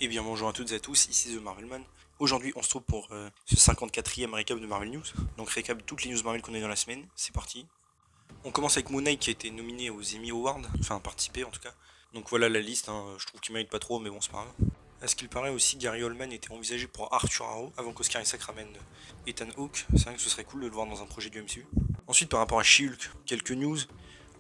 Et bien bonjour à toutes et à tous, ici The Marvelman. Aujourd'hui on se trouve pour ce 54e récap de Marvel News. Donc récap de toutes les news Marvel qu'on a eu dans la semaine, c'est parti. On commence avec Moon Knight qui a été nominé aux Emmy Awards, enfin participé en tout cas. Donc voilà la liste, je trouve qu'il mérite pas trop mais bon c'est pas grave. À ce qu'il paraît aussi, Gary Oldman était envisagé pour Arthur Harrow avant qu'Oscar Isaac ramène Ethan Hawke. C'est vrai que ce serait cool de le voir dans un projet du MCU. Ensuite par rapport à She-Hulk, quelques news.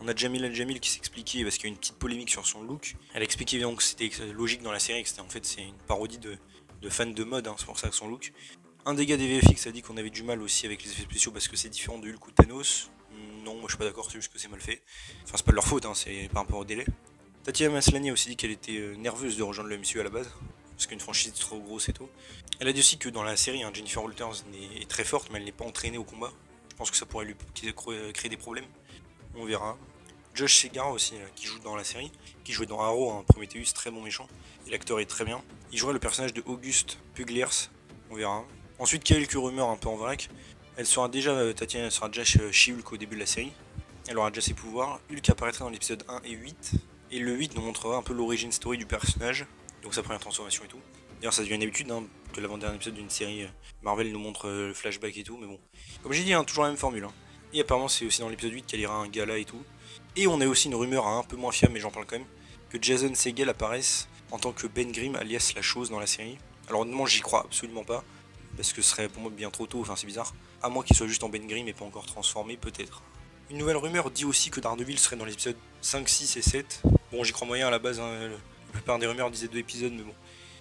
On a Jamila Jamil qui s'expliquait parce qu'il y a eu une petite polémique sur son look. Elle expliquait évidemment que c'était logique dans la série, que c'était en fait c'est une parodie de fans de mode, c'est pour ça que son look. Un des gars des VFX a dit qu'on avait du mal aussi avec les effets spéciaux parce que c'est différent de Hulk ou Thanos. Non, moi je suis pas d'accord, c'est juste que c'est mal fait. Enfin c'est pas de leur faute, c'est par rapport au délai. Tatiana Maslany a aussi dit qu'elle était nerveuse de rejoindre le MCU à la base, parce qu'une franchise trop grosse et tout. Elle a dit aussi que dans la série, Jennifer Walters est très forte mais elle n'est pas entraînée au combat. Je pense que ça pourrait lui créer des problèmes. On verra. Josh Segarra aussi, qui joue dans la série, qui jouait dans Arrow, Prometheus, très bon méchant. Et l'acteur est très bien. Il jouera le personnage de August Pugliers, on verra. Ensuite, quelques rumeurs un peu en vrac. Tatiana sera déjà She-Hulk au début de la série. Elle aura déjà ses pouvoirs. Hulk apparaîtra dans l'épisode 1 et 8. Et le 8 nous montrera un peu l'origine story du personnage, donc sa première transformation et tout. D'ailleurs, ça devient une habitude que l'avant-dernier épisode d'une série Marvel nous montre le flashback et tout, mais bon. Comme j'ai dit, toujours la même formule. Et apparemment, c'est aussi dans l'épisode 8 qu'elle ira à un gala et tout. Et on a aussi une rumeur un peu moins fiable, mais j'en parle quand même, que Jason Segel apparaisse en tant que Ben Grimm, alias La Chose, dans la série. Alors honnêtement, j'y crois absolument pas, parce que ce serait pour moi bien trop tôt, c'est bizarre. À moins qu'il soit juste en Ben Grimm et pas encore transformé, peut-être. Une nouvelle rumeur dit aussi que Daredevil serait dans les épisodes 5, 6 et 7. Bon, j'y crois moyen à la base, la plupart des rumeurs disaient 2 épisodes, mais bon.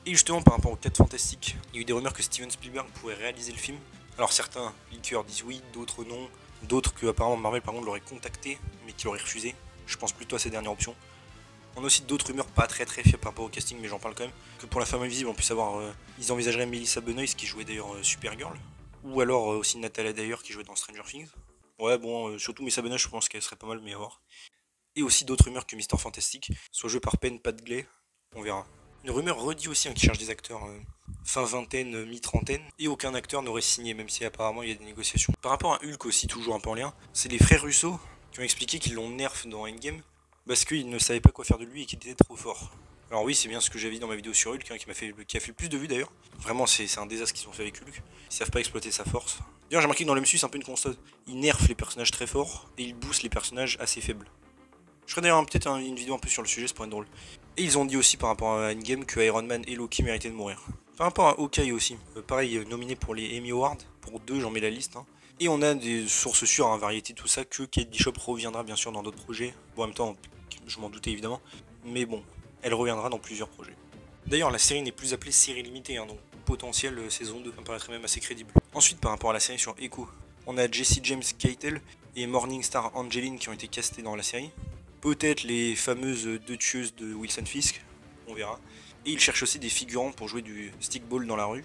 Et justement, par rapport aux 4 Fantastiques, il y a eu des rumeurs que Steven Spielberg pourrait réaliser le film. Alors certains leakers disent oui, d'autres non. D'autres que apparemment Marvel par contre l'aurait contacté mais qu'il aurait refusé. Je pense plutôt à ces dernières options. On a aussi d'autres rumeurs pas très fiables par rapport au casting mais j'en parle quand même. Que pour la femme invisible on puisse avoir ils envisageraient Melissa Benoist qui jouait d'ailleurs Supergirl. Ou alors aussi Natalia Dyer qui jouait dans Stranger Things. Ouais bon surtout Melissa Benoist je pense qu'elle serait pas mal mais à voir. Et aussi d'autres rumeurs que Mister Fantastic soit joué par Penn Padgley. On verra. Une rumeur redit aussi qui cherche des acteurs fin vingtaine, mi-trentaine, et aucun acteur n'aurait signé, même si apparemment il y a des négociations. Par rapport à Hulk aussi, toujours un peu en lien, c'est les frères Russo qui ont expliqué qu'ils l'ont nerf dans Endgame, parce qu'ils ne savaient pas quoi faire de lui et qu'il était trop fort. Alors oui, c'est bien ce que j'avais dit dans ma vidéo sur Hulk, qui a fait le plus de vues d'ailleurs. Vraiment, c'est un désastre qu'ils ont fait avec Hulk. Ils savent pas exploiter sa force. D'ailleurs, j'ai remarqué que dans le MCU, c'est un peu une constante. Ils nerfent les personnages très forts, et ils boostent les personnages assez faibles. Je ferai d'ailleurs peut-être une vidéo un peu sur le sujet, ça pourrait être drôle. Et ils ont dit aussi par rapport à Endgame que Iron Man et Loki méritaient de mourir. Par rapport à Hawkeye aussi, pareil, nominé pour les Emmy Awards, pour 2 j'en mets la liste. Et on a des sources sûres, Variety, tout ça, que Kate Bishop reviendra bien sûr dans d'autres projets. Bon en même temps, je m'en doutais évidemment, mais bon, elle reviendra dans plusieurs projets. D'ailleurs la série n'est plus appelée série limitée, donc potentiel saison 2, ça me paraîtrait même assez crédible. Ensuite par rapport à la série sur Echo, on a Jesse James Keitel et Morningstar Angeline qui ont été castés dans la série. Peut-être les fameuses 2 tueuses de Wilson Fisk, on verra. Et ils cherchent aussi des figurants pour jouer du stickball dans la rue.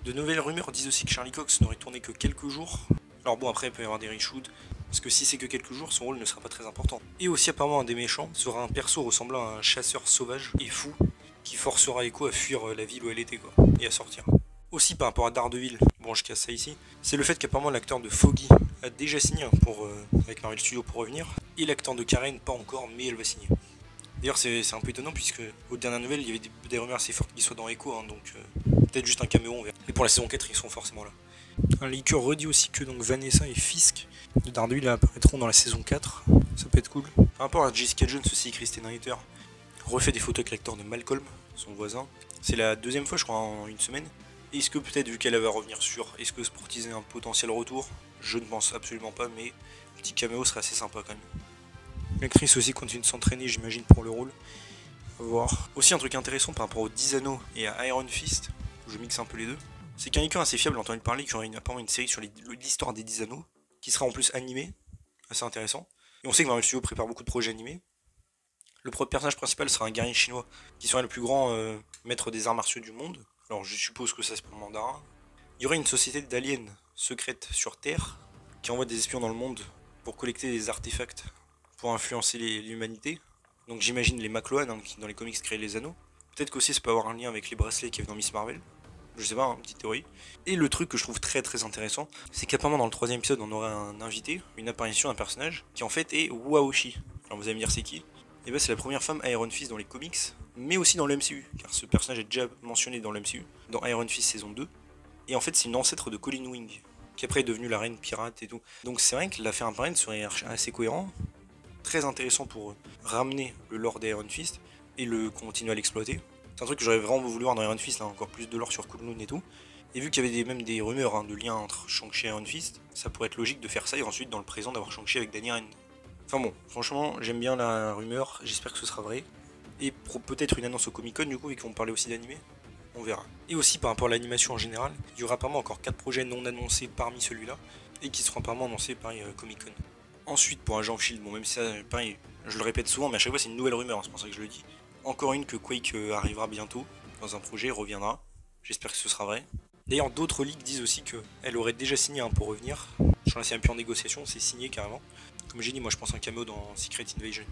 De nouvelles rumeurs disent aussi que Charlie Cox n'aurait tourné que quelques jours. Alors bon, après il peut y avoir des reshoots, parce que si c'est que quelques jours, son rôle ne sera pas très important. Et aussi apparemment un des méchants sera un perso ressemblant à un chasseur sauvage et fou, qui forcera Echo à fuir la ville où elle était et à sortir. Aussi par rapport à Daredevil, bon je casse ça ici, c'est le fait qu'apparemment l'acteur de Foggy a déjà signé avec Marvel Studios pour revenir, et l'acteur de Karen pas encore, mais elle va signer. D'ailleurs c'est un peu étonnant puisque aux dernières nouvelles il y avait des rumeurs assez fortes qu'il soit dans Echo, donc peut-être juste un caméo on verra. Et pour la saison 4 ils sont forcément là. Un leaker redit aussi que donc Vanessa et Fisk de Daredevil apparaîtront dans la saison 4, ça peut être cool. Par rapport à Jessica Jones aussi, Kristen Ritter refait des photos avec l'acteur de Malcolm, son voisin. C'est la 2e fois je crois en une semaine. Est-ce que peut-être vu qu'elle va revenir est-ce que se portiser un potentiel retour? Je ne pense absolument pas, mais un petit caméo serait assez sympa quand même. L'actrice aussi continue de s'entraîner j'imagine pour le rôle. On va voir. Aussi un truc intéressant par rapport aux 10 anneaux et à Iron Fist, où je mixe un peu les deux, c'est qu'un leaker assez fiable a entendu parler qu'il y aurait apparemment une série sur l'histoire des 10 anneaux, qui sera en plus animée, assez intéressant. Et on sait que Marvel Studios prépare beaucoup de projets animés. Le personnage principal sera un guerrier chinois, qui serait le plus grand maître des arts martiaux du monde. Alors je suppose que ça c'est pour le mandarin. Il y aurait une société d'aliens secrète sur Terre qui envoie des espions dans le monde pour collecter des artefacts pour influencer l'humanité. Donc j'imagine les McLuhan qui dans les comics créent les anneaux. Peut-être qu'aussi ça peut avoir un lien avec les bracelets qu'il y avait dans Miss Marvel. Je sais pas, petite théorie. Et le truc que je trouve très intéressant, c'est qu'apparemment dans le 3ème épisode on aurait un invité, une apparition d'un personnage qui en fait est Waoshi. Alors vous allez me dire c'est qui? et bah c'est la première femme Iron Fist dans les comics, mais aussi dans le MCU, car ce personnage est déjà mentionné dans le MCU, dans Iron Fist saison 2, et en fait c'est une ancêtre de Colleen Wing, qui après est devenue la reine pirate et tout. Donc c'est vrai que la faire apparaître serait assez cohérent, très intéressant pour ramener le lore d'Iron Fist, et le continuer à l'exploiter. C'est un truc que j'aurais vraiment voulu voir dans Iron Fist, là, encore plus de lore sur Kunlun et tout. Et vu qu'il y avait même des rumeurs de liens entre Shang-Chi et Iron Fist, ça pourrait être logique de faire ça et ensuite dans le présent d'avoir Shang-Chi avec Danny Rand. Enfin bon, franchement, j'aime bien la rumeur, j'espère que ce sera vrai. Et peut-être une annonce au Comic Con du coup, vu qu'on parlait aussi d'animé. On verra. Et aussi par rapport à l'animation en général, il y aura apparemment encore 4 projets non annoncés parmi celui-là, et qui seront apparemment annoncés par Comic Con. Ensuite, pour Agent of Shield, bon même si ça, pareil, je le répète souvent, mais à chaque fois c'est une nouvelle rumeur, hein, c'est pour ça que je le dis. Encore une que Quake arrivera bientôt, dans un projet, reviendra. J'espère que ce sera vrai. D'ailleurs, d'autres leaks disent aussi qu'elle aurait déjà signé pour revenir. Je ne sais même plus en négociation, c'est signé carrément. Comme j'ai dit, moi je pense un caméo dans Secret Invasion.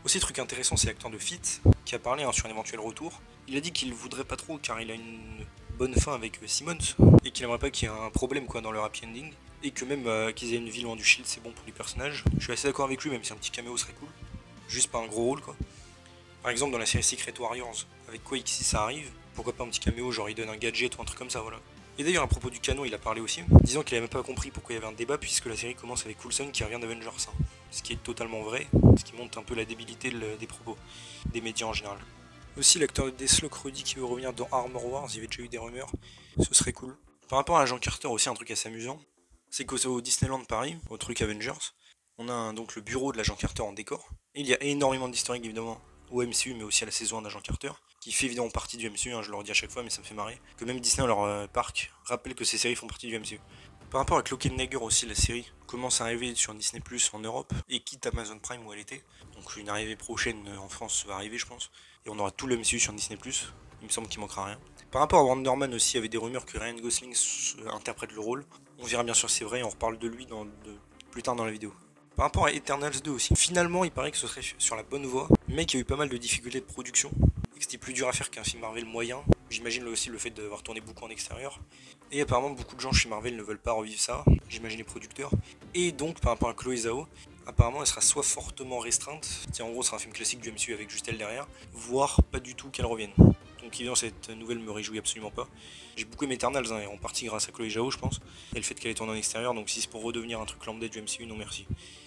Aussi, truc intéressant, c'est l'acteur de Fitz qui a parlé sur un éventuel retour. Il a dit qu'il voudrait pas trop car il a une bonne fin avec Simmons et qu'il aimerait pas qu'il y ait un problème dans leur happy ending. Et que même qu'ils aient une vie loin du Shield, c'est bon pour les personnages. Je suis assez d'accord avec lui, même si un petit caméo serait cool. Juste pas un gros rôle quoi. Par exemple, dans la série Secret Warriors, avec Quake si ça arrive, pourquoi pas un petit caméo, genre il donne un gadget ou un truc comme ça, voilà. Et d'ailleurs, à propos du canon, il a parlé aussi, disant qu'il avait même pas compris pourquoi il y avait un débat, puisque la série commence avec Coulson qui revient d'Avengers 1. Ce qui est totalement vrai, ce qui montre un peu la débilité des propos, des médias en général. Aussi, l'acteur de Deathstroke redit qu'il veut revenir dans Armor Wars, il y avait déjà eu des rumeurs, ce serait cool. Par rapport à Agent Carter, aussi un truc assez amusant, c'est qu'au Disneyland Paris, au truc Avengers, on a donc le bureau de l'agent Carter en décor. Et il y a énormément d'historiques évidemment au MCU, mais aussi à la saison 1 d'Agent Carter, qui fait évidemment partie du MCU, je le redis à chaque fois, mais ça me fait marrer, que même Disney, dans leur parc, rappelle que ces séries font partie du MCU. Par rapport à Cloak and Dagger aussi, la série commence à arriver sur Disney Plus en Europe, et quitte Amazon Prime où elle était. Donc une arrivée prochaine en France va arriver, je pense. Et on aura tout le MCU sur Disney Plus, il me semble qu'il manquera rien. Par rapport à Wonder Man aussi, il y avait des rumeurs que Ryan Gosling interprète le rôle. On verra bien sûr si c'est vrai, on reparle de lui plus tard dans la vidéo. Par rapport à Eternals 2 aussi, finalement il paraît que ce serait sur la bonne voie, mais qu'il y a eu pas mal de difficultés de production, et que c'était plus dur à faire qu'un film Marvel moyen. J'imagine aussi le fait d'avoir tourné beaucoup en extérieur. Et apparemment beaucoup de gens chez Marvel ne veulent pas revivre ça, j'imagine les producteurs. Et donc par rapport à Chloé Zhao, apparemment elle sera soit fortement restreinte, en gros c'est un film classique du MCU avec juste elle derrière, voire pas du tout qu'elle revienne. Donc évidemment cette nouvelle me réjouit absolument pas. J'ai beaucoup aimé Eternals, en partie grâce à Chloé Zhao je pense, et le fait qu'elle est tournée en extérieur, donc si c'est pour redevenir un truc lambda du MCU, non merci.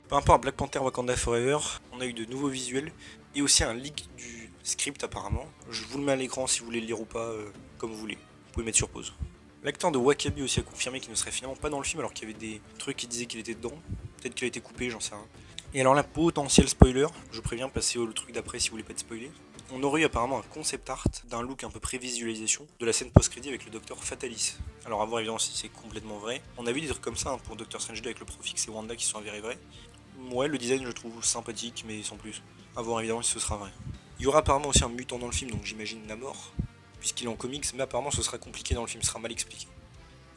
Par rapport à Black Panther Wakanda Forever, on a eu de nouveaux visuels, et aussi un leak du script apparemment. Je vous le mets à l'écran si vous voulez le lire ou pas, comme vous voulez. Vous pouvez mettre sur pause. L'acteur de Wakabi aussi a confirmé qu'il ne serait finalement pas dans le film alors qu'il y avait des trucs qui disaient qu'il était dedans. Peut-être qu'il a été coupé, j'en sais rien. Et alors là, potentiel spoiler, je préviens, passez au truc d'après si vous voulez pas être spoilé. On aurait eu apparemment un concept art d'un look un peu prévisualisation de la scène post-crédit avec le docteur Fatalis. Alors à voir évidemment si c'est complètement vrai. On a vu des trucs comme ça pour Doctor Strange 2 avec le Profix et Wanda qui sont avérés vrais. Ouais, le design je le trouve sympathique mais sans plus. À voir évidemment si ce sera vrai. Il y aura apparemment aussi un mutant dans le film, donc j'imagine Namor, puisqu'il est en comics, mais apparemment ce sera compliqué dans le film, ce sera mal expliqué.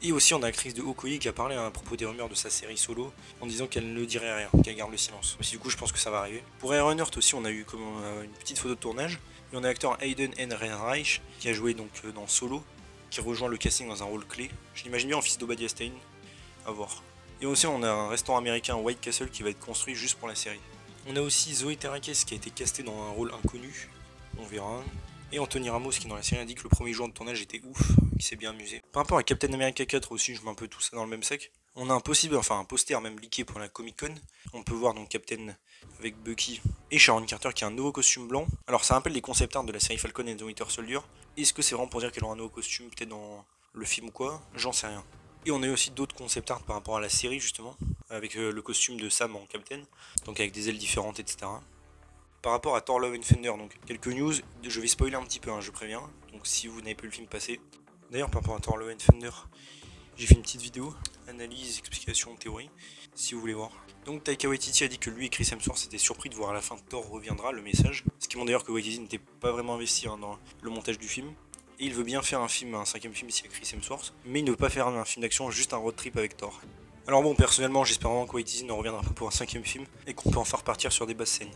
Et aussi on a l'actrice de Okoye qui a parlé à propos des rumeurs de sa série solo en disant qu'elle ne dirait rien, qu'elle garde le silence. Mais du coup je pense que ça va arriver. Pour Ironheart aussi on a eu une petite photo de tournage. Et on a l'acteur Hayden N. Reich qui a joué donc dans Solo, qui rejoint le casting dans un rôle clé. Je l'imagine bien en fils d'Obadiah Stane, à voir. Et aussi on a un restaurant américain White Castle qui va être construit juste pour la série. On a aussi Zoé Terakes qui a été castée dans un rôle inconnu, on verra. Et Anthony Ramos qui dans la série a dit que le premier jour de tournage était ouf, qui s'est bien amusé. Par rapport à Captain America 4 aussi, je mets un peu tout ça dans le même sac. On a un poster même leaké pour la Comic Con. On peut voir donc Captain avec Bucky et Sharon Carter qui a un nouveau costume blanc. Alors ça rappelle les concept art de la série Falcon and the Winter Soldier. Est-ce que c'est vraiment pour dire qu'elle aura un nouveau costume peut-être dans le film ou quoi? J'en sais rien. Et on a eu aussi d'autres concept art par rapport à la série justement, avec le costume de Sam en Captain, donc avec des ailes différentes, etc. Par rapport à Thor Love and Thunder, donc quelques news, je vais spoiler un petit peu, je préviens, donc si vous n'avez pas eu le film passé. D'ailleurs par rapport à Thor Love and Thunder, j'ai fait une petite vidéo, analyse, explication, théorie, si vous voulez voir. Donc Taika Waititi a dit que lui et Chris Hemsworth étaient surpris de voir à la fin que Thor reviendra, le message. Ce qui montre d'ailleurs que Waititi n'était pas vraiment investi dans le montage du film. Et il veut bien faire un 5ème film ici avec Chris Hemsworth, mais il ne veut pas faire un film d'action, juste un road trip avec Thor. Alors bon, personnellement, j'espère vraiment que Waititi ne reviendra pas pour un 5ème film et qu'on peut enfin repartir sur des basses scènes.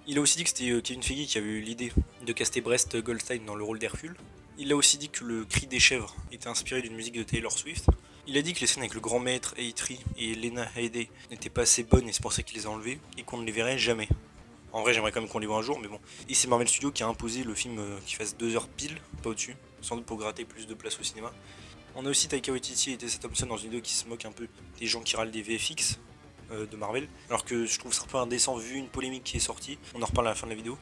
Il a aussi dit que c'était Kevin Feige qui avait eu l'idée de caster Brest Goldstein dans le rôle d'Hercule. Il a aussi dit que le cri des chèvres était inspiré d'une musique de Taylor Swift. Il a dit que les scènes avec le grand maître Eitri et Lena Headey n'étaient pas assez bonnes et c'est pour ça qu'il les a enlevées et qu'on ne les verrait jamais. En vrai, j'aimerais quand même qu'on les voit un jour, mais bon. Et c'est Marvel Studios qui a imposé le film qui fasse 2 heures pile, pas au-dessus, sans doute pour gratter plus de place au cinéma. On a aussi Taika Waititi et Tessa Thompson dans une vidéo qui se moque un peu des gens qui râlent des VFX de Marvel, alors que je trouve ça un peu indécent vu une polémique qui est sortie. On en reparle à la fin de la vidéo.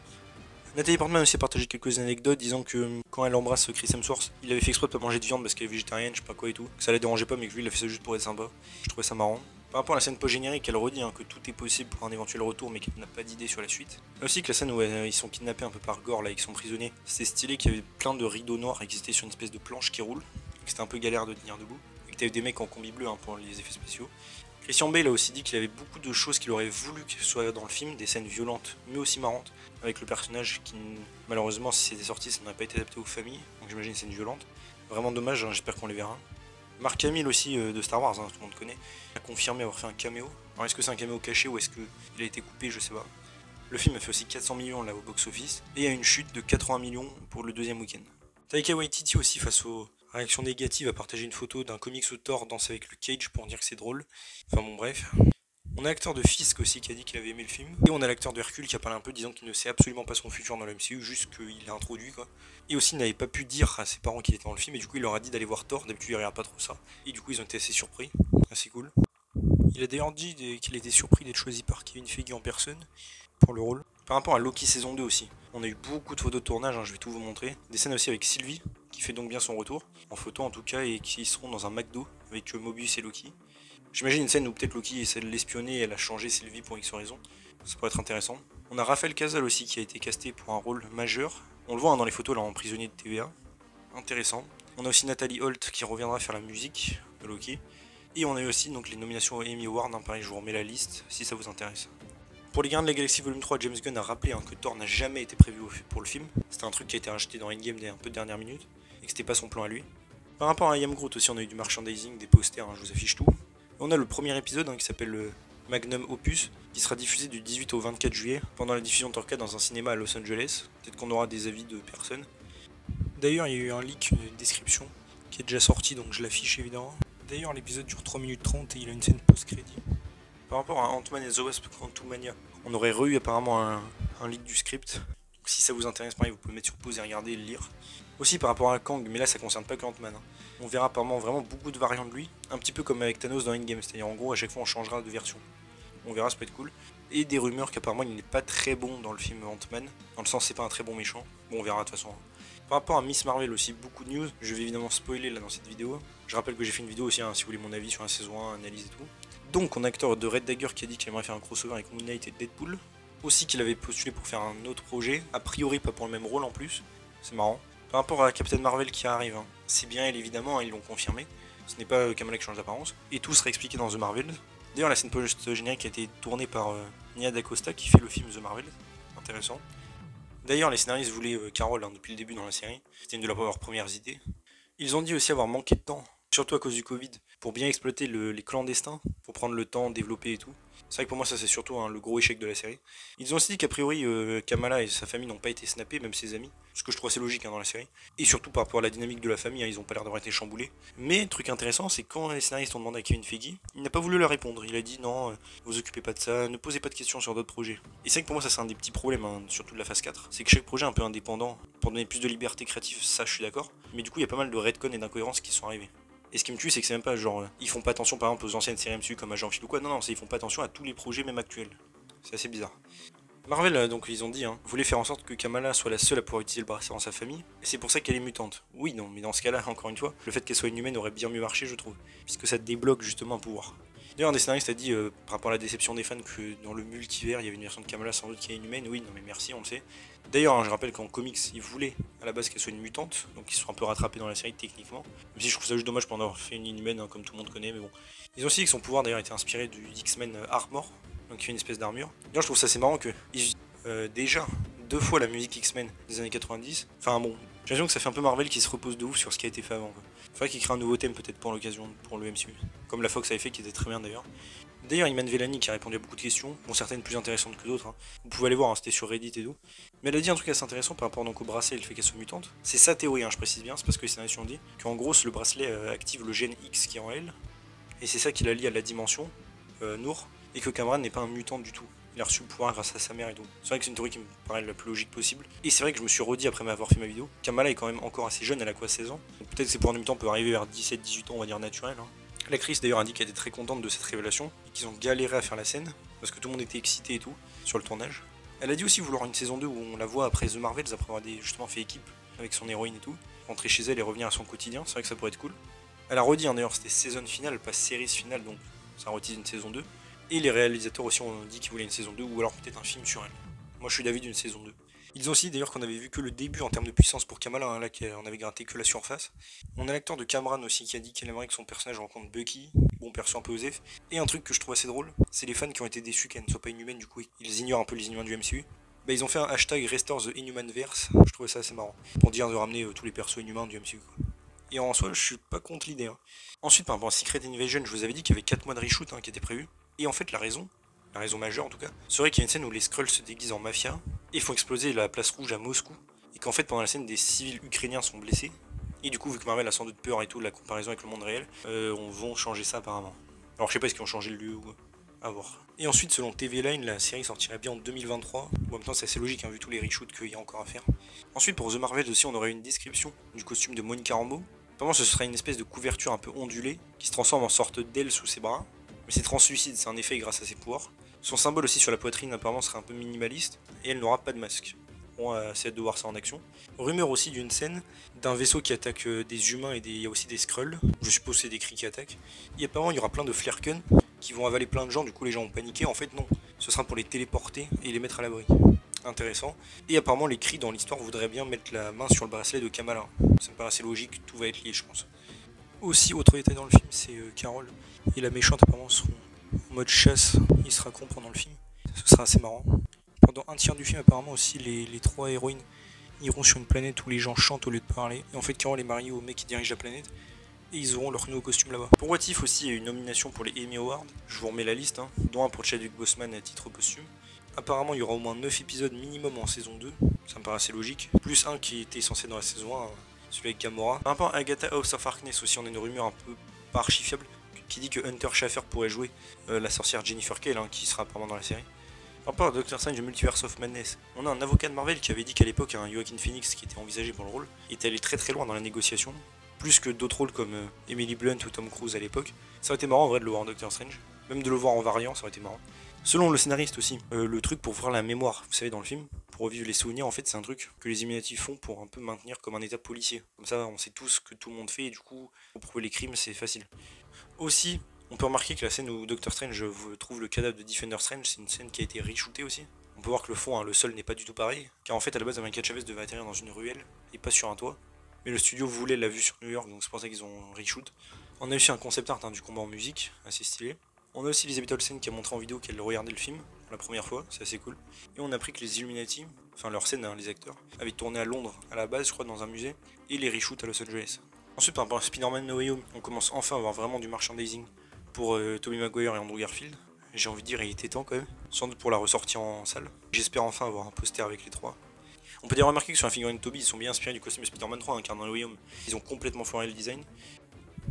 Nathalie Portman a aussi partagé quelques anecdotes disant que quand elle embrasse Chris Hemsworth, il avait fait exprès de pas manger de viande parce qu'elle est végétarienne, je sais pas quoi et tout. Que ça la dérangeait pas, mais que lui il a fait ça juste pour être sympa. Je trouvais ça marrant. Par rapport à la scène post-générique, elle redit que tout est possible pour un éventuel retour, mais qu'elle n'a pas d'idée sur la suite. Là aussi que la scène où ils sont kidnappés un peu par Gore, là, avec son prisonnier, c'était stylé qu'il y avait plein de rideaux noirs existés sur une espèce de planche qui roule, que c'était un peu galère de tenir debout, et que t'avais des mecs en combi bleu pour les effets spéciaux. Christian Bale a aussi dit qu'il avait beaucoup de choses qu'il aurait voulu que ce soit dans le film, des scènes violentes mais aussi marrantes, avec le personnage qui, malheureusement, si c'était sorti, ça n'aurait pas été adapté aux familles, donc j'imagine des scènes violentes. Vraiment dommage, j'espère qu'on les verra. Mark Hamill aussi de Star Wars, tout le monde connaît, a confirmé avoir fait un caméo. Alors est-ce que c'est un caméo caché ou est-ce qu'il a été coupé, je sais pas. Le film a fait aussi 400 millions là au box-office et a une chute de 80 millions pour le deuxième week-end. Taika Waititi aussi, face aux réactions négatives, a partagé une photo d'un comics où Thor danse avec Luke Cage pour dire que c'est drôle. Enfin bon bref. On a l'acteur de Fisk aussi qui a dit qu'il avait aimé le film. Et on a l'acteur de Hercule qui a parlé un peu disant qu'il ne sait absolument pas son futur dans le MCU, juste qu'il l'a introduit quoi. Et aussi il n'avait pas pu dire à ses parents qu'il était dans le film et du coup il leur a dit d'aller voir Thor, d'habitude il regarde pas trop ça. Et du coup ils ont été assez surpris, assez cool. Il a d'ailleurs dit qu'il était surpris d'être choisi par Kevin Feige en personne pour le rôle. Par rapport à Loki saison 2 aussi, on a eu beaucoup de photos de tournage, je vais tout vous montrer. Des scènes aussi avec Sylvie, qui fait donc bien son retour, en photo en tout cas, et qui seront dans un McDo avec Mobius et Loki. J'imagine une scène où peut-être Loki essaie de l'espionner et elle a changé Sylvie pour X raison. Ça pourrait être intéressant. On a Raphaël Casal aussi qui a été casté pour un rôle majeur. On le voit dans les photos là en prisonnier de TVA. Intéressant. On a aussi Nathalie Holt qui reviendra faire la musique de Loki. Et on a eu aussi donc les nominations aux Emmy Awards, pareil je vous remets la liste si ça vous intéresse. Pour les Gardiens de la Galaxie Volume 3, James Gunn a rappelé que Thor n'a jamais été prévu pour le film. C'était un truc qui a été rajouté dans Endgame dès un peu de dernière minute, et que c'était pas son plan à lui. Par rapport à I Am Groot aussi, on a eu du merchandising, des posters, je vous affiche tout. Et on a le premier épisode qui s'appelle le Magnum Opus, qui sera diffusé du 18 au 24 juillet, pendant la diffusion de Thor 4 dans un cinéma à Los Angeles. Peut-être qu'on aura des avis de personnes. D'ailleurs, il y a eu un leak, une description, qui est déjà sortie, donc je l'affiche évidemment. D'ailleurs, l'épisode dure 3 minutes 30 et il a une scène post-crédit. Par rapport à Ant-Man et the Wasp Quantumania, on aurait eu apparemment un leak du script. Donc si ça vous intéresse, pareil, vous pouvez mettre sur pause et regarder et le lire. Aussi par rapport à Kang, mais là ça concerne pas que Ant-Man. On verra apparemment vraiment beaucoup de variantes de lui, un petit peu comme avec Thanos dans Endgame, c'est-à-dire en gros à chaque fois on changera de version. On verra, ça peut être cool. Et des rumeurs qu'apparemment il n'est pas très bon dans le film Ant-Man, dans le sens c'est pas un très bon méchant. Bon on verra de toute façon. Par rapport à Miss Marvel aussi, beaucoup de news, je vais évidemment spoiler là dans cette vidéo. Je rappelle que j'ai fait une vidéo aussi si vous voulez mon avis sur la saison 1, analyse et tout. Donc on a l'acteur de Red Dagger qui a dit qu'il aimerait faire un crossover avec Moon Knight et Deadpool. Aussi qu'il avait postulé pour faire un autre projet, a priori pas pour le même rôle en plus, c'est marrant. Par rapport à Captain Marvel qui arrive, c'est bien elle évidemment, ils l'ont confirmé. Ce n'est pas Kamala qui change d'apparence, et tout sera expliqué dans The Marvel. D'ailleurs la scène post-générique a été tournée par Nia DaCosta qui fait le film The Marvel, intéressant. D'ailleurs les scénaristes voulaient Carol depuis le début dans la série, c'était une de leurs premières idées. Ils ont dit aussi avoir manqué de temps, surtout à cause du Covid, pour bien exploiter les clandestins, pour prendre le temps, développer et tout. C'est vrai que pour moi ça c'est surtout le gros échec de la série. Ils ont aussi dit qu'a priori Kamala et sa famille n'ont pas été snappés, même ses amis, ce que je trouve assez logique dans la série. Et surtout par rapport à la dynamique de la famille, ils ont pas l'air d'avoir été chamboulés. Mais truc intéressant, c'est quand les scénaristes ont demandé à Kevin Feige, il n'a pas voulu leur répondre. Il a dit non, vous occupez pas de ça, ne posez pas de questions sur d'autres projets. Et c'est vrai que pour moi ça c'est un des petits problèmes, surtout de la phase 4, c'est que chaque projet est un peu indépendant, pour donner plus de liberté créative, ça je suis d'accord. Mais du coup il y a pas mal de retcon et d'incohérences qui sont arrivés. Et ce qui me tue, c'est que c'est même pas genre, ils font pas attention par exemple aux anciennes séries MCU comme Agent Fil ou quoi, non, c'est ils font pas attention à tous les projets même actuels. C'est assez bizarre. Marvel, donc ils ont dit, voulait faire en sorte que Kamala soit la seule à pouvoir utiliser le bracelet dans sa famille, et c'est pour ça qu'elle est mutante. Oui, non, mais dans ce cas-là, encore une fois, le fait qu'elle soit inhumaine aurait bien mieux marché, je trouve, puisque ça débloque justement un pouvoir. D'ailleurs, un des scénaristes a dit, par rapport à la déception des fans, que dans le multivers, il y avait une version de Kamala sans doute qui est inhumaine. Oui, non, mais merci, on le sait. D'ailleurs, je rappelle qu'en comics, ils voulaient à la base qu'elle soit une mutante, donc ils se sont un peu rattrapés dans la série techniquement. Même si je trouve ça juste dommage pour en avoir fait une inhumaine, comme tout le monde connaît, mais bon. Ils ont aussi dit que son pouvoir d'ailleurs était inspiré du X-Men Armor, donc il fait une espèce d'armure. D'ailleurs, je trouve ça assez marrant que déjà 2 fois la musique X-Men des années 90. Enfin bon, j'ai l'impression que ça fait un peu Marvel qui se repose de ouf sur ce qui a été fait avant. Faudrait qu'il crée un nouveau thème peut-être pour l'occasion, pour le MCU. Comme la Fox avait fait, qui était très bien d'ailleurs. D'ailleurs, Iman Vellani qui a répondu à beaucoup de questions, bon certaines plus intéressantes que d'autres, vous pouvez aller voir, c'était sur Reddit et tout. Mais elle a dit un truc assez intéressant par rapport donc au bracelet et le fait qu'elle soit mutante. C'est sa théorie, je précise bien, c'est parce que les scénaristes ont dit qu'en gros le bracelet active le gène X qui est en elle, et c'est ça qui la lie à la dimension, Nour, et que Cameron n'est pas un mutant du tout. il a reçu le pouvoir grâce à sa mère et tout. C'est vrai que c'est une théorie qui me paraît la plus logique possible. Et c'est vrai que je me suis redit après m'avoir fait ma vidéo, Kamala est quand même encore assez jeune, elle a quoi 16 ans. Peut-être que ses pouvoirs du mutant peuvent arriver vers 17-18 ans, on va dire naturel. Hein. L'actrice d'ailleurs a dit qu'elle était très contente de cette révélation et qu'ils ont galéré à faire la scène parce que tout le monde était excité et tout sur le tournage. Elle a dit aussi vouloir une saison 2 où on la voit après The Marvels, après avoir justement fait équipe avec son héroïne et tout, rentrer chez elle et revenir à son quotidien, c'est vrai que ça pourrait être cool. Elle a redit hein, d'ailleurs c'était saison finale, pas series finale, donc ça retise une saison 2. Et les réalisateurs aussi ont dit qu'ils voulaient une saison 2 ou alors peut-être un film sur elle. Moi je suis d'avis d'une saison 2. Ils ont aussi d'ailleurs qu'on avait vu que le début en termes de puissance pour Kamala, hein, là on avait gratté que la surface. On a l'acteur de Cameron aussi qui a dit qu'il aimerait que son personnage rencontre Bucky, bon perso un peu osef. Et un truc que je trouve assez drôle, c'est les fans qui ont été déçus qu'elle ne soit pas inhumaine, du coup ils ignorent un peu les inhumains du MCU. Bah, ils ont fait un hashtag Restore the Inhumanverse, je trouvais ça assez marrant, pour dire de ramener tous les persos inhumains du MCU quoi. Et en soi je suis pas contre l'idée. Hein. Ensuite par rapport à Secret Invasion, je vous avais dit qu'il y avait 4 mois de reshoot hein, qui étaient prévus. Et en fait la raison majeure en tout cas, serait qu'il y a une scène où les Skrulls se déguisent en mafia et font exploser la place rouge à Moscou. Et qu'en fait pendant la scène des civils ukrainiens sont blessés. Et du coup vu que Marvel a sans doute peur et tout de la comparaison avec le monde réel, on va changer ça apparemment. Alors je sais pas est-ce qu'ils ont changé le lieu ou à voir. Et ensuite selon TV Line, la série sortirait bien en 2023. Bon, en même temps c'est assez logique hein, vu tous les reshoots qu'il y a encore à faire. Ensuite pour The Marvels aussi on aurait une description du costume de Monica Rambeau. Apparemment ce serait une espèce de couverture un peu ondulée qui se transforme en sorte d'aile sous ses bras. Mais c'est translucide, c'est un effet grâce à ses pouvoirs. Son symbole aussi sur la poitrine apparemment serait un peu minimaliste, et elle n'aura pas de masque. Bon, c'est hâte de voir ça en action. Rumeur aussi d'une scène d'un vaisseau qui attaque des humains et il y a aussi des Skrulls. Je suppose que c'est des cris qui attaquent. Et apparemment il y aura plein de Flerken qui vont avaler plein de gens, du coup les gens ont paniqué. En fait non, ce sera pour les téléporter et les mettre à l'abri. Intéressant. Et apparemment les cris dans l'histoire voudraient bien mettre la main sur le bracelet de Kamala. Ça me paraît assez logique, tout va être lié je pense. Aussi, autre détail dans le film, c'est Carol et la méchante apparemment seront en mode chasse, il sera con pendant le film. Ce sera assez marrant. Pendant un tiers du film, apparemment aussi, les 3 héroïnes iront sur une planète où les gens chantent au lieu de parler. Et en fait, Carol est mariée au mec qui dirige la planète. Et ils auront leur nouveau costume là-bas. Pour What If aussi, il y a une nomination pour les Emmy Awards. Je vous remets la liste, hein, dont un pour Chadwick Boseman à titre posthume. Apparemment, il y aura au moins 9 épisodes minimum en saison 2. Ça me paraît assez logique. Plus un qui était censé dans la saison 1, celui avec Gamora. Par rapport à Agatha House of Harkness aussi, on a une rumeur un peu pas archi fiable qui dit que Hunter Schafer pourrait jouer la sorcière Jennifer Kale, hein, qui sera apparemment dans la série. Par rapport à Doctor Strange Multiverse of Madness, on a un avocat de Marvel qui avait dit qu'à l'époque, un Joaquin Phoenix qui était envisagé pour le rôle était allé très très loin dans la négociation, plus que d'autres rôles comme Emily Blunt ou Tom Cruise à l'époque. Ça aurait été marrant en vrai de le voir en Doctor Strange, même de le voir en variant, ça aurait été marrant. Selon le scénariste aussi, le truc pour voir la mémoire, vous savez dans le film, pour revivre les souvenirs, en fait c'est un truc que les Illuminati font pour un peu maintenir comme un état policier. Comme ça on sait tous que tout le monde fait et du coup pour prouver les crimes c'est facile. Aussi, on peut remarquer que la scène où Doctor Strange trouve le cadavre de Defender Strange, c'est une scène qui a été reshootée aussi. On peut voir que le fond, hein, le sol n'est pas du tout pareil, car en fait à la base America Chavez devait atterrir dans une ruelle et pas sur un toit. Mais le studio voulait la vue sur New York, donc c'est pour ça qu'ils ont reshoot. On a aussi un concept art hein, du combat en musique, assez stylé. On a aussi Elizabeth Olsen qui a montré en vidéo qu'elle regardait le film pour la première fois, c'est assez cool. Et on a appris que les Illuminati, enfin leur scène, hein, les acteurs, avaient tourné à Londres à la base, je crois, dans un musée, et les reshoots à Los Angeles. Ensuite, par rapport à Spider-Man No Way Home, on commence enfin à avoir vraiment du merchandising pour Tobey Maguire et Andrew Garfield. J'ai envie de dire, il était temps quand même, sans doute pour la ressortie en salle. J'espère enfin avoir un poster avec les trois. On peut d'ailleurs remarquer que sur la figurine de Tobey, ils sont bien inspirés du costume de Spider-Man 3, hein, car dans No Way Home, ils ont complètement foiré le design.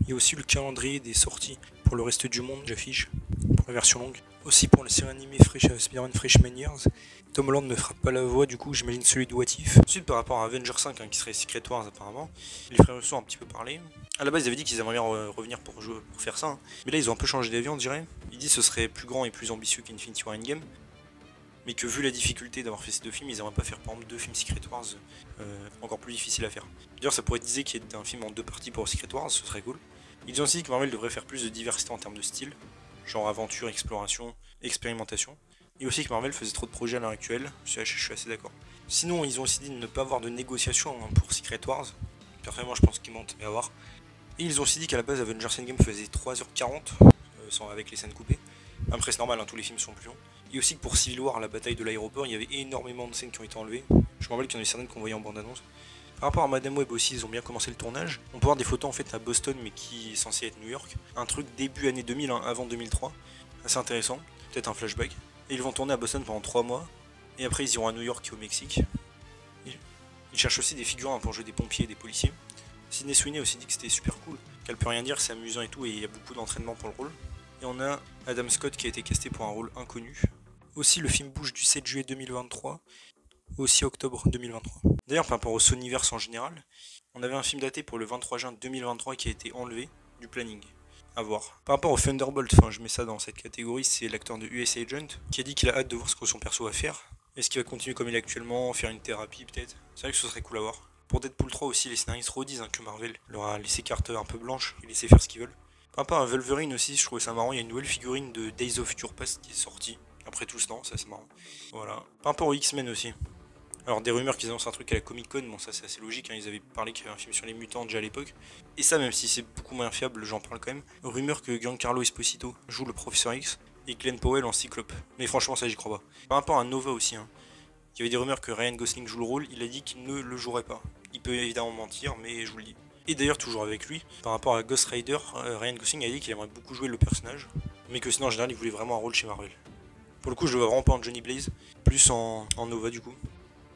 Il y a aussi le calendrier des sorties pour le reste du monde, j'affiche, pour la version longue. Aussi pour la série animée Spider-Man Freshman Years. Tom Holland ne fera pas la voix, du coup j'imagine celui de What If. Ensuite par rapport à Avengers 5, hein, qui serait Secret Wars apparemment, les frères Russo ont un petit peu parlé. A la base ils avaient dit qu'ils aimeraient bien revenir pour faire ça, hein. Mais là ils ont un peu changé d'avis on dirait. Ils disent que ce serait plus grand et plus ambitieux qu'Infinity War Endgame. Mais que vu la difficulté d'avoir fait ces 2 films, ils aimeraient pas faire par exemple 2 films Secret Wars encore plus difficiles à faire. D'ailleurs ça pourrait être qu'il y ait un film en 2 parties pour Secret Wars, ce serait cool. Ils ont aussi dit que Marvel devrait faire plus de diversité en termes de style, genre aventure, exploration, expérimentation. Et aussi que Marvel faisait trop de projets à l'heure actuelle, je suis assez d'accord. Sinon ils ont aussi dit de ne pas avoir de négociations hein, pour Secret Wars. Personnellement je pense qu'ils mentent mais à voir. Et ils ont aussi dit qu'à la base Avengers Endgame faisait 3h40, avec les scènes coupées. Après c'est normal, hein, tous les films sont plus longs. Et aussi que pour Civil War, la bataille de l'aéroport, il y avait énormément de scènes qui ont été enlevées. Je me rappelle qu'il y en a certaines qu'on voyait en bande-annonce. Par rapport à Madame Web aussi, ils ont bien commencé le tournage. On peut voir des photos en fait à Boston, mais qui est censé être New York. Un truc début année 2000, hein, avant 2003. Assez intéressant, peut-être un flashback. Et ils vont tourner à Boston pendant 3 mois. Et après ils iront à New York et au Mexique. Ils cherchent aussi des figurants pour jouer des pompiers et des policiers. Sydney Sweeney a aussi dit que c'était super cool, qu'elle peut rien dire, c'est amusant et tout, et il y a beaucoup d'entraînement pour le rôle. Et on a Adam Scott qui a été casté pour un rôle inconnu. Aussi, le film bouge du 7 juillet 2023 au 6 octobre 2023. D'ailleurs, par rapport au Sonyverse en général, on avait un film daté pour le 23 juin 2023 qui a été enlevé du planning. À voir. Par rapport au Thunderbolt, enfin je mets ça dans cette catégorie, c'est l'acteur de US Agent qui a dit qu'il a hâte de voir ce que son perso va faire. Est-ce qu'il va continuer comme il est actuellement, faire une thérapie peut-être? C'est vrai que ce serait cool à voir. Pour Deadpool 3 aussi, les scénaristes redisent que Marvel leur a laissé carte un peu blanche et laissé faire ce qu'ils veulent. Par rapport à Wolverine aussi, je trouvais ça marrant, il y a une nouvelle figurine de Days of Future Past qui est sortie. Après tout ce temps, ça c'est marrant. Voilà. Par rapport aux X-Men aussi. Alors des rumeurs qu'ils annoncent un truc à la Comic Con, bon ça c'est assez logique, hein, ils avaient parlé qu'il y avait un film sur les mutants déjà à l'époque. Et ça même si c'est beaucoup moins fiable, j'en parle quand même. Rumeur que Giancarlo Esposito joue le Professeur X et Glenn Powell en Cyclope. Mais franchement ça j'y crois pas. Par rapport à Nova aussi, hein, il y avait des rumeurs que Ryan Gosling joue le rôle, il a dit qu'il ne le jouerait pas. Il peut évidemment mentir, mais je vous le dis. Et d'ailleurs toujours avec lui, par rapport à Ghost Rider, Ryan Gosling a dit qu'il aimerait beaucoup jouer le personnage, mais que sinon en général il voulait vraiment un rôle chez Marvel. Pour le coup je le vois vraiment pas en Johnny Blaze, plus en Nova du coup.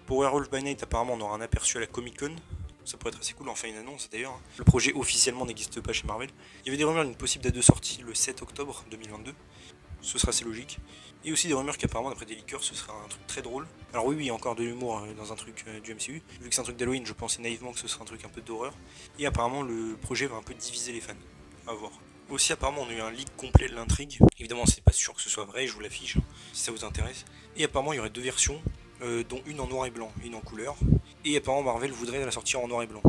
Pour Werewolf by Night, apparemment, on aura un aperçu à la Comic Con. Ça pourrait être assez cool, enfin une annonce d'ailleurs. Le projet officiellement n'existe pas chez Marvel. Il y avait des rumeurs d'une possible date de sortie le 7 octobre 2022. Ce sera assez logique. Et aussi des rumeurs qu'apparemment, d'après des leakers, ce sera un truc très drôle. Alors oui, il y a encore de l'humour dans un truc du MCU. Vu que c'est un truc d'Halloween, je pensais naïvement que ce serait un truc un peu d'horreur. Et apparemment, le projet va un peu diviser les fans. À voir. Aussi, apparemment, on a eu un leak complet de l'intrigue. Évidemment, c'est pas sûr que ce soit vrai, je vous l'affiche, si ça vous intéresse. Et apparemment, il y aurait deux versions. Dont une en noir et blanc, une en couleur. Et apparemment Marvel voudrait la sortir en noir et blanc.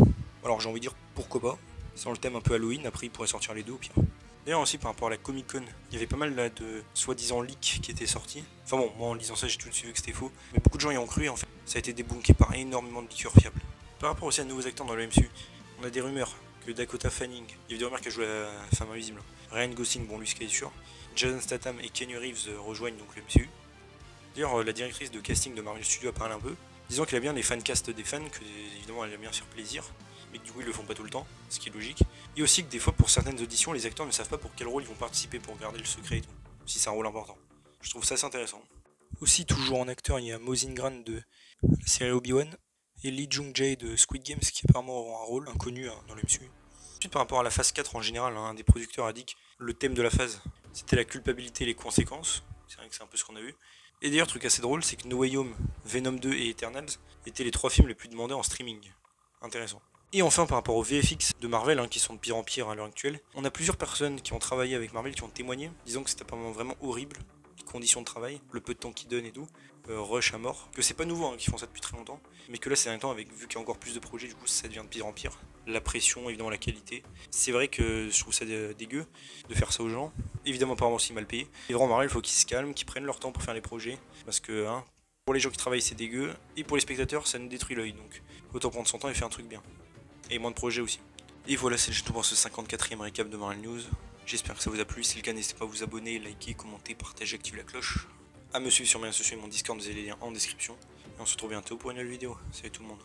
Alors j'ai envie de dire pourquoi pas. C'est dans le thème un peu Halloween, après il pourrait sortir les deux au pire. D'ailleurs aussi par rapport à la Comic Con, il y avait pas mal là de soi-disant leaks qui étaient sortis. Enfin bon, moi en lisant ça j'ai tout de suite vu que c'était faux. Mais beaucoup de gens y ont cru et en fait ça a été débunké par énormément de leakers fiables. Par rapport aussi à de nouveaux acteurs dans le MCU, on a des rumeurs que Dakota Fanning, il y a des rumeurs qu'elle joue la femme invisible. Ryan Gosling, bon lui ce qui est sûr. Jason Statham et Keanu Reeves rejoignent donc le MCU. D'ailleurs, la directrice de casting de Marvel Studios a parlé un peu, disant qu'elle a bien les fancasts des fans, que évidemment elle aime bien faire plaisir, mais que du coup ils le font pas tout le temps, ce qui est logique. Et aussi que des fois pour certaines auditions, les acteurs ne savent pas pour quel rôle ils vont participer pour garder le secret et tout, si c'est un rôle important. Je trouve ça assez intéressant. Aussi, toujours en acteur, il y a Mozin Gran de la série Obi-Wan, et Lee Jung-jae de Squid Games, qui apparemment auront un rôle inconnu dans le MCU. Ensuite, par rapport à la phase 4 en général, un des producteurs a dit que le thème de la phase, c'était la culpabilité et les conséquences. C'est vrai que c'est un peu ce qu'on a vu. Et d'ailleurs, truc assez drôle, c'est que No Way Home, Venom 2 et Eternals étaient les 3 films les plus demandés en streaming. Intéressant. Et enfin, par rapport aux VFX de Marvel, qui sont de pire en pire à l'heure actuelle, on a plusieurs personnes qui ont travaillé avec Marvel qui ont témoigné, disant que c'était apparemment vraiment horrible, les conditions de travail, le peu de temps qu'ils donnent et tout, rush à mort, que c'est pas nouveau qu'ils font ça depuis très longtemps, mais que là c'est un temps avec vu qu'il y a encore plus de projets, du coup ça devient de pire en pire. La pression, évidemment la qualité. C'est vrai que je trouve ça dégueu de faire ça aux gens. Évidemment apparemment aussi mal payé. Et vraiment Marvel, il faut qu'ils se calment, qu'ils prennent leur temps pour faire les projets. Parce que pour les gens qui travaillent c'est dégueu. Et pour les spectateurs ça nous détruit l'œil. Donc autant prendre son temps et faire un truc bien. Et moins de projets aussi. Et voilà, c'est tout pour ce 54e récap de Marvel News. J'espère que ça vous a plu. Si c'est le cas, n'hésitez pas à vous abonner, liker, commenter, partager, activer la cloche. À me suivre sur mes réseaux sociaux et mon Discord, vous avez les liens en description. Et on se retrouve bientôt pour une nouvelle vidéo. Salut tout le monde.